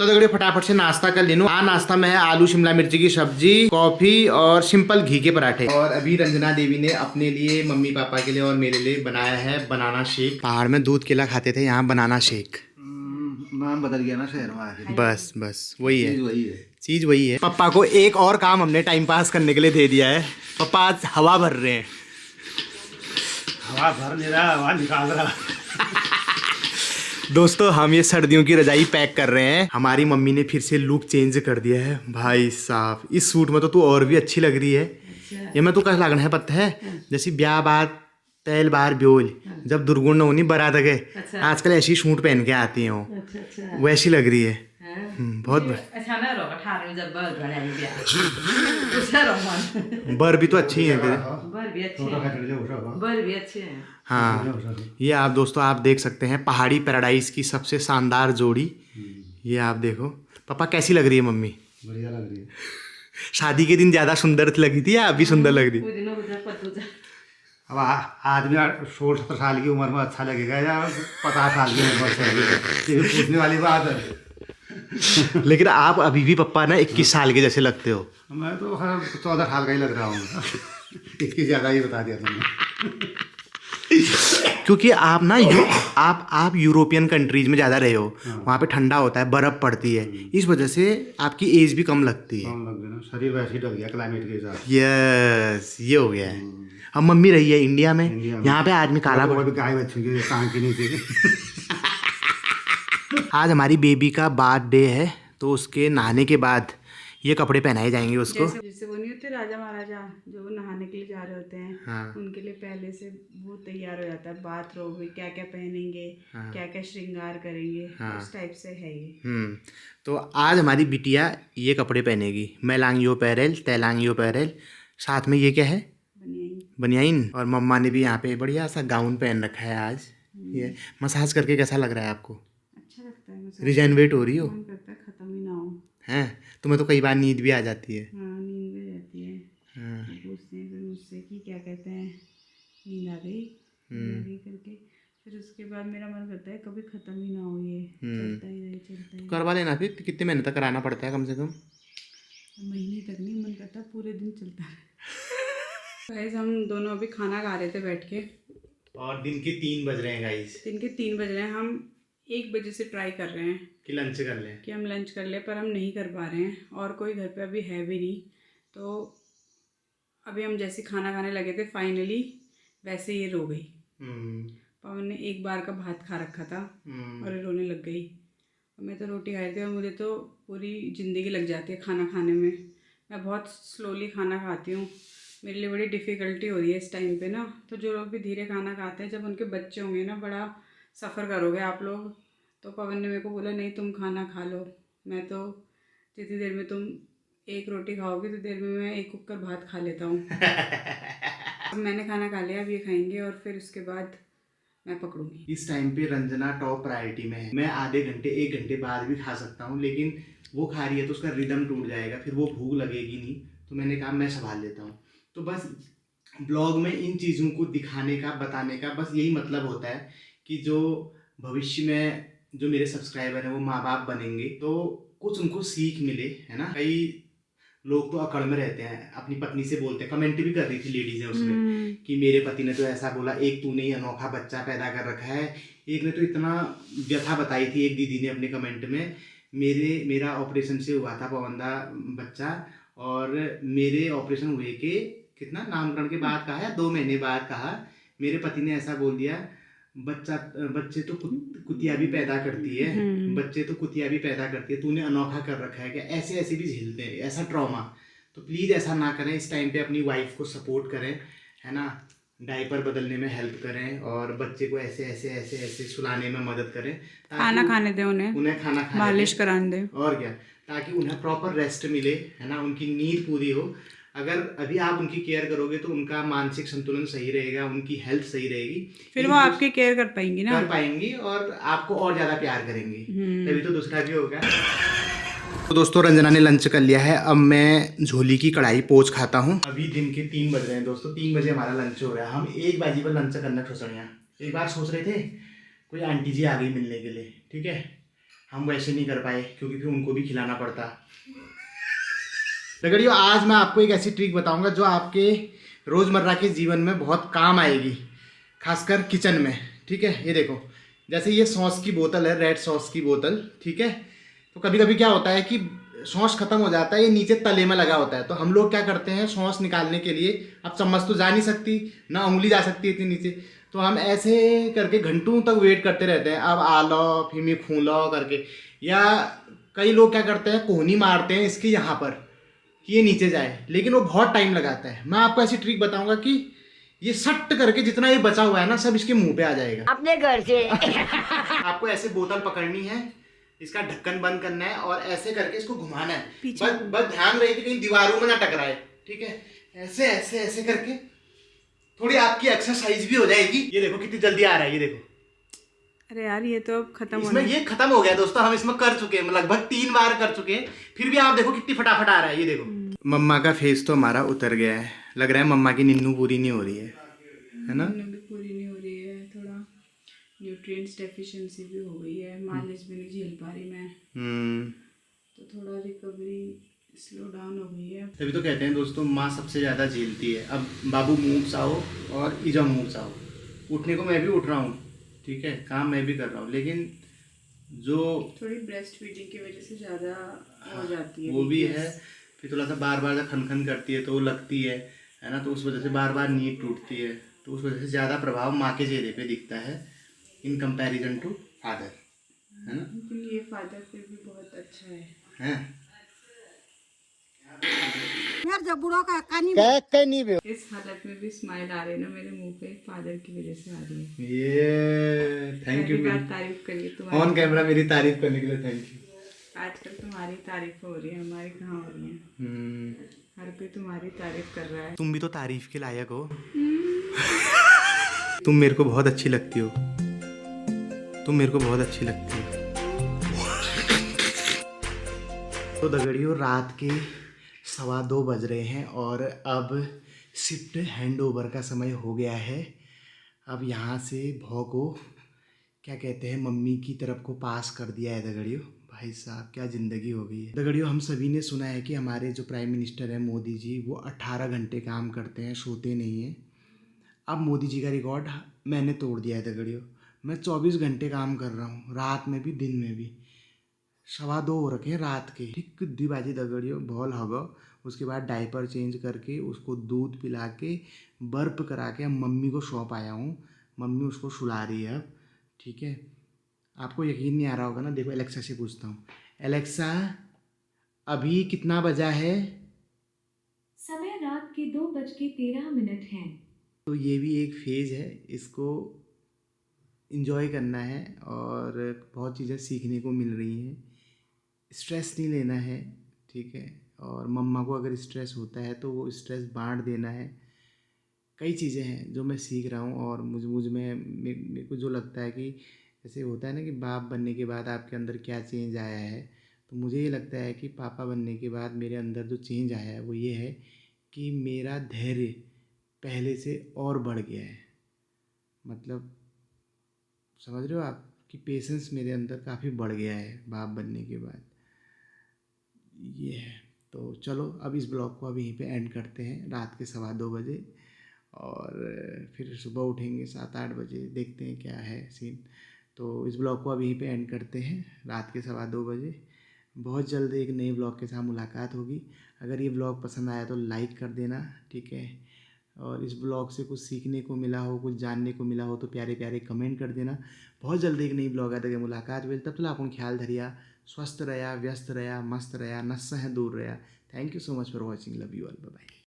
तो दगड़े फटाफट से नाश्ता कर लेनो। नाश्ता में है आलू शिमला मिर्ची की सब्जी, कॉफी और सिंपल घी के पराठे। और अभी रंजना देवी ने अपने लिए, मम्मी पापा के लिए और मेरे लिए बनाया है बनाना शेक। पहाड़ में दूध केला खाते थे, यहाँ बनाना शेक। नाम बदल गया ना शहर में आके। बस वही है, चीज वही है। पापा को एक और काम हमने टाइम पास करने के लिए दे दिया है। पापा आज हवा भर रहे हैं। हवा भर नहीं रहा, हवा निकाल रहा। दोस्तों हम ये सर्दियों की रजाई पैक कर रहे हैं। हमारी मम्मी ने फिर से लुक चेंज कर दिया है। भाई साहब इस सूट में तो तू और भी अच्छी लग रही है। ये मैं तो कैसा लगना है पता है, जैसे ब्याह बाद पहल बार ब्योल जब दुर्गुण न होनी बारात गए। आजकल ऐसी सूट पहन के आती हैं वो, वैसी लग रही है। बहुत बर भी तो अच्छी है, बर भी अच्छे हैं। हाँ ये आप दोस्तों आप देख सकते हैं पहाड़ी पैराडाइज की सबसे शानदार जोड़ी। ये आप देखो। पापा कैसी लग रही है मम्मी? बढ़िया लग रही है। शादी के दिन ज्यादा सुंदर लगी थी या अभी सुंदर लग रही है? अब आदमी 16-17 साल की उम्र में अच्छा लगेगा या 50 साल की उम्र से लगेगा, पूछने वाली बात है। लेकिन आप अभी भी पप्पा ना 21 साल के जैसे लगते हो। मैं तो 14 साल का ही लग रहा हूँ। 21 ज़्यादा ही बता दिया तुमने। क्योंकि आप ना आप यूरोपियन कंट्रीज में ज़्यादा रहे हो। वहाँ पे ठंडा होता है, बर्फ़ पड़ती है, इस वजह से आपकी एज भी कम लगती है। कम लग गया ना, शरीर वैसे ही ढल गया क्लाइमेट के हिसाब से। यस ये हो गया है। अब मम्मी रही है इंडिया में, यहाँ पे आदमी काला भी गाय बच्चों की टांग की नीचे। आज हमारी बेबी का बर्थडे है तो उसके नहाने के बाद ये कपड़े पहनाए जाएंगे उसको। जैसे वो नहीं होते राजा महाराजा जो नहाने के लिए जा रहे होते हैं। हाँ। उनके लिए पहले से वो तैयार हो जाता है, बाथरोब में क्या क्या पहनेंगे। हाँ। क्या क्या श्रृंगार करेंगे। हाँ। उस टाइप से है ये। तो आज हमारी बिटिया ये कपड़े पहनेगी। मैं लांगियो पैरेल तैलांगियो पैरेल, साथ में ये क्या है बनियाइन। और मम्मा ने भी यहाँ पे बढ़िया सा गाउन पहन रखा है आज। ये मसाज करके कैसा लग रहा है आपको? अच्छा लगता है। रिजेनरेट हो रही हो? मन करता है खत्म ही ना हो। हैं तुम्हें तो कई बार नींद भी आ जाती है। हाँ नींद भी जाती है। हाँ। पूछते हैं फिर मुझसे कि क्या कहते हैं, नींद आ गई करके। फिर उसके बाद मेरा मन करता है कभी खत्म ही ना हो, ये चलता ही रहे चलता ही। करवा लेना फिर, कितने महीने तक कराना पड़ता है कम से कम? महीने तक नहीं, मन करता पूरे दिन चलता है। गाइस हम दोनों अभी खाना खा रहे थे बैठ के और दिन के 3 बज रहे हैं गाइस। दिन के 3 बज रहे हैं। हम 1 बजे से ट्राई कर रहे हैं कि लंच कर लें, कि हम लंच कर लें, पर हम नहीं कर पा रहे हैं और कोई घर पे अभी है भी नहीं। तो अभी हम जैसे खाना खाने लगे थे फाइनली वैसे ये रो गई। पवन ने एक बार का भात खा रखा था और ये रोने लग गई। मैं तो रोटी खा रही थी और मुझे तो पूरी ज़िंदगी लग जाती है खाना खाने में। मैं बहुत स्लोली खाना खाती हूँ, मेरे लिए बड़ी डिफ़िकल्टी हो रही है इस टाइम पे ना। तो जो लोग भी धीरे खाना खाते हैं, जब उनके बच्चे होंगे ना बड़ा सफ़र करोगे आप लोग। तो पवन ने मेरे को बोला नहीं तुम खाना खा लो, मैं तो जितनी देर में तुम 1 रोटी खाओगे तो देर में मैं 1 कुकर भात खा लेता हूँ। अब मैंने खाना खा लिया, अब ये खाएंगे और फिर उसके बाद मैं पकड़ूंगी। इस टाइम पे रंजना टॉप प्रायोरिटी में है। मैं आधे घंटे 1 घंटे बाद भी खा सकता हूँ, लेकिन वो खा रही है तो उसका रिदम टूट जाएगा, फिर वो भूख लगेगी नहीं। तो मैंने कहा मैं संभाल लेता हूँ। तो बस ब्लॉग में इन चीज़ों को दिखाने का, बताने का बस यही मतलब होता है कि जो भविष्य में जो मेरे सब्सक्राइबर हैं वो माँ बाप बनेंगे तो कुछ उनको सीख मिले, है ना। कई लोग तो अकड़ में रहते हैं, अपनी पत्नी से बोलते हैं, कमेंट भी कर रही थी लेडीज़ है उसमें कि मेरे पति ने तो ऐसा बोला, एक तूने ही अनोखा बच्चा पैदा कर रखा है। एक ने तो इतना व्यथा बताई थी एक दीदी ने अपने कमेंट में, मेरा ऑपरेशन से हुआ था पवंदा बच्चा और मेरे ऑपरेशन हुए के कितना नामकरण के बाद कहा है 2 महीने बाद कहा, मेरे पति ने ऐसा बोल दिया बच्चे तो कुतिया भी पैदा करती है, बच्चे तो कुतिया भी पैदा करती है, तूने अनोखा कर रखा है क्या। ऐसे ऐसे भी झेलते हैं ऐसा ट्रॉमा। तो प्लीज़ ऐसा ना करें। इस टाइम पे अपनी वाइफ को सपोर्ट करें, है ना, डायपर बदलने में हेल्प करें और बच्चे को ऐसे ऐसे ऐसे ऐसे सुलाने में मदद करें, खाना खाने दें, उन्हें खाना खाने मालिश कराने दें और क्या, ताकि उन्हें प्रॉपर रेस्ट मिले, है ना, उनकी नींद पूरी हो। अगर अभी आप उनकी केयर करोगे तो उनका मानसिक संतुलन सही रहेगा, उनकी हेल्थ सही रहेगी, फिर वो आपकी केयर कर पाएंगी ना, कर पाएंगी और आपको और ज़्यादा प्यार करेंगी, तभी तो दूसरा भी होगा। तो दोस्तों रंजना ने लंच कर लिया है, अब मैं झोली की कढ़ाई पोंछ खाता हूँ। अभी दिन के 3 बज रहे हैं दोस्तों, 3 बजे हमारा लंच हो रहा है। हम 1 बजे पर लंच करना ठोसड़ियाँ। एक बार सोच रहे थे कोई आंटी जी आ गई मिलने के लिए, ठीक है, हम वैसे नहीं कर पाए क्योंकि फिर उनको भी खिलाना पड़ता। दगड़ियों, आज मैं आपको एक ऐसी ट्रिक बताऊंगा जो आपके रोज़मर्रा के जीवन में बहुत काम आएगी, खासकर किचन में। ठीक है, ये देखो, जैसे ये सॉस की बोतल है, रेड सॉस की बोतल। ठीक है, तो कभी कभी क्या होता है कि सॉस खत्म हो जाता है, ये नीचे तले में लगा होता है, तो हम लोग क्या करते हैं, सॉस निकालने के लिए अब चम्मच तो जा नहीं सकती ना, उंगली जा सकती है इतनी नीचे, तो हम ऐसे करके घंटों तक वेट करते रहते हैं, अब आ लो फिर मैं खूं लो करके। या कई लोग क्या करते हैं, कोहनी मारते हैं इसके यहाँ पर कि ये नीचे जाए, लेकिन वो बहुत टाइम लगाता है। मैं आपको ऐसी ट्रिक बताऊंगा कि ये सट करके जितना ये बचा हुआ है ना, सब इसके मुंह पे आ जाएगा अपने घर से। आपको ऐसे बोतल पकड़नी है, इसका ढक्कन बंद करना है और ऐसे करके इसको घुमाना है। बस ध्यान रहे कि कहीं दीवारों में ना टकराए। ठीक है, ऐसे ऐसे ऐसे करके थोड़ी आपकी एक्सरसाइज भी हो जाएगी। ये देखो कितनी जल्दी आ रहा है, ये देखो। अरे यार, ये तो अब खत्म इसमें ये खत्म हो गया दोस्तों, हम इसमें कर चुके हैं, लगभग 3 बार कर चुके हैं, फिर भी आप देखो कितनी फटाफट आ रहा है। ये देखो, मम्मा का फेस तो हमारा उतर गया है, लग रहा है मम्मा की नींद पूरी नहीं हो रही है ना? भी पूरी नहीं हो रही है, थोड़ा न्यूट्रिएंट्स डेफिशिएंसी भी हो गई है, मालिश भी नहीं झेल पा रही मैं, तो थोड़ा रिकवरी स्लो डाउन हो गई है। तभी तो कहते हैं दोस्तों, माँ सबसे ज़्यादा झेलती है। अब बाबू मूव्स आओ और ईजा मूव्स आओ, उठने को मैं भी उठ रहा हूँ, ठीक है, काम मैं भी कर रहा हूँ, लेकिन जो थोड़ी ब्रेस्ट फीडिंग की वजह से ज़्यादा हो जाती है वो भी है, फिर थोड़ा सा बार बार जब खन खन करती है तो वो लगती है ना, तो उस वजह से बार बार नींद टूटती है, तो उस वजह से ज़्यादा प्रभाव माँ के चेहरे पे दिखता है इन कंपैरिजन टू फादर, है ना? लेकिन ये फादर फिर भी बहुत अच्छा हैं? यार जब बुढ़ा का कानी इस हालत में भी स्माइल आ रही है ना मेरे मुंह पे, फादर की वजह से आ रही है। ये थैंक यू, पहली बार तारीफ करिए तुम्हारी, ऑन कैमरा मेरी तारीफ करने के लिए थैंक यू। आजकल तुम्हारी तारीफ हो रही है, हमारी कहाँ हो रही है? हर कोई तुम्हारी तारीफ कर रहा है। तुम भी तो तारीफ के लायक हो। तुम मेरे को बहुत अच्छी लगती हो, तुम मेरे को बहुत अच्छी लगती हो। तो दगड़ियों, रात के 2:15 बज रहे हैं और अब शिफ्ट हैंड ओवर का समय हो गया है। अब यहाँ से भौ को क्या कहते हैं, मम्मी की तरफ को पास कर दिया है दगड़ियों। भाई साहब, क्या ज़िंदगी हो गई है दगड़ियों। हम सभी ने सुना है कि हमारे जो प्राइम मिनिस्टर हैं मोदी जी, वो 18 घंटे काम करते हैं, सोते नहीं हैं। अब मोदी जी का रिकॉर्ड मैंने तोड़ दिया है दगड़ियों। मैं 24 घंटे काम कर रहा हूँ, रात में भी दिन में भी। 2:15 हो रखे हैं रात के, ठीक 2 बजे दगड़ियों। बॉल होगा, उसके बाद डायपर चेंज करके उसको दूध पिला के बर्फ करा के अब मम्मी को सौंप आया हूँ। मम्मी उसको सुला रही है अब, ठीक है। आपको यकीन नहीं आ रहा होगा ना, देखो एलेक्सा से पूछता हूँ, एलेक्सा अभी कितना बजा है? समय रात के 2:13 है। तो ये भी एक फेज़ है, इसको इन्जॉय करना है और बहुत चीज़ें सीखने को मिल रही हैं। स्ट्रेस नहीं लेना है, ठीक है। और मम्मा को अगर स्ट्रेस होता है तो वो स्ट्रेस बांट देना है। कई चीज़ें हैं जो मैं सीख रहा हूँ और मुझ में मेरे को जो लगता है कि जैसे होता है ना कि बाप बनने के बाद आपके अंदर क्या चेंज आया है, तो मुझे ये लगता है कि पापा बनने के बाद मेरे अंदर जो चेंज आया है वो ये है कि मेरा धैर्य पहले से और बढ़ गया है। मतलब समझ रहे हो आप कि पेशेंस मेरे अंदर काफ़ी बढ़ गया है बाप बनने के बाद, ये है। तो चलो अब इस ब्लॉग को अब यहीं पे एंड करते हैं, रात के 2:15 बजे, और फिर सुबह उठेंगे 7-8 बजे, देखते हैं क्या है सीन। तो इस ब्लॉग को अब यहीं पे एंड करते हैं, रात के 2:15 बजे। बहुत जल्द एक नए ब्लॉग के साथ मुलाकात होगी। अगर ये ब्लॉग पसंद आया तो लाइक कर देना, ठीक है। और इस ब्लॉग से कुछ सीखने को मिला हो, कुछ जानने को मिला हो तो प्यारे प्यारे कमेंट कर देना। बहुत जल्दी एक नई ब्लॉग आते मुलाकात हुई, तब तक आपको ख्याल धरिया, स्वस्थ रहा, व्यस्त रहा, मस्त रहा, नस्सा है दूर रहा। Thank you so much for watching, love you all, bye bye.